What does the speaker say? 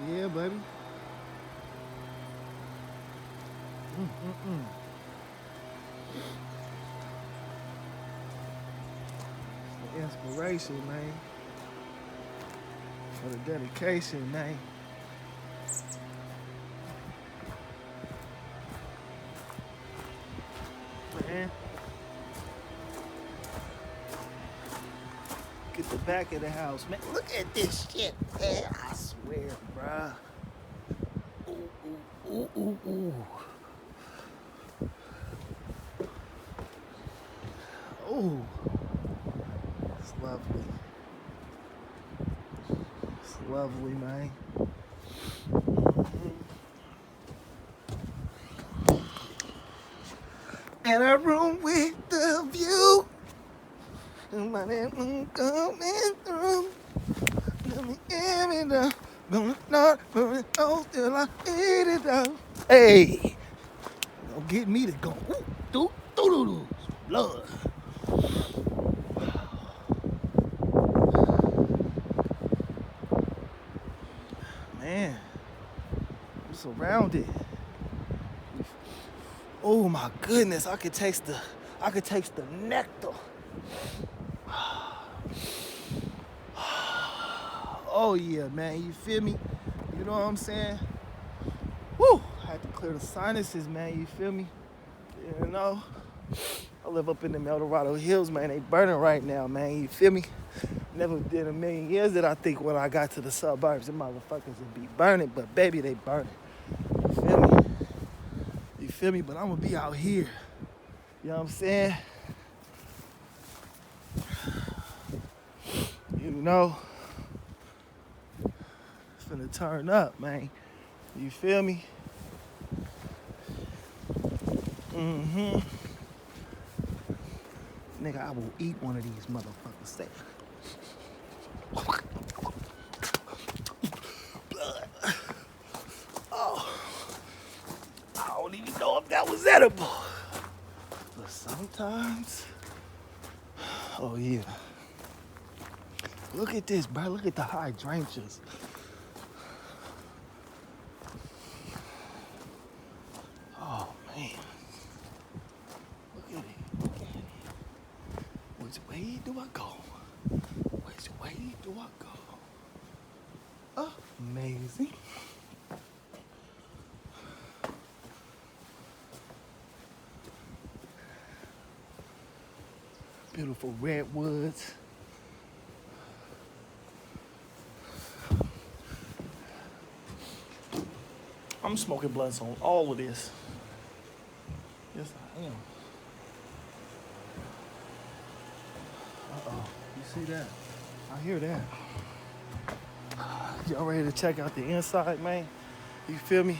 Yeah, baby. Mm-mm-mm. The inspiration, man. For the dedication, man. Man, get the back of the house, man. Look at this shit, man. I swear, bruh. Ooh, ooh, ooh, ooh, ooh. Ooh, it's lovely. It's lovely, man. And a room with the view. And my name coming through. Let me give it up. Gonna not burn it all till I eat it up. Hey, don't get me to go. Ooh, doo, doo, doo, doo. Blood. Man, I'm surrounded. Oh my goodness, I could taste the nectar. Oh yeah, man, you feel me? You know what I'm saying? Woo! I had to clear the sinuses, man, you feel me? You know? I live up in the Eldorado Hills, man. They burning right now, man. You feel me? Never did a million years that I think when I got to the suburbs, the motherfuckers would be burning, but baby, they burning. You feel me? You feel me? But I'm gonna be out here. You know what I'm saying? You know, it's finna turn up, man. You feel me? Mm-hmm. Nigga, I will eat one of these motherfuckers. Say, oh, I don't even know if that was edible. But sometimes, oh yeah. Look at this, bro. Look at the hydrangeas. Oh man. Look at it. Look at it. Which way do I go? Which way do I go? Amazing. Beautiful redwoods. I'm smoking blunts on all of this. Yes, I am. Uh-oh. You see that? I hear that. Y'all ready to check out the inside, man? You feel me?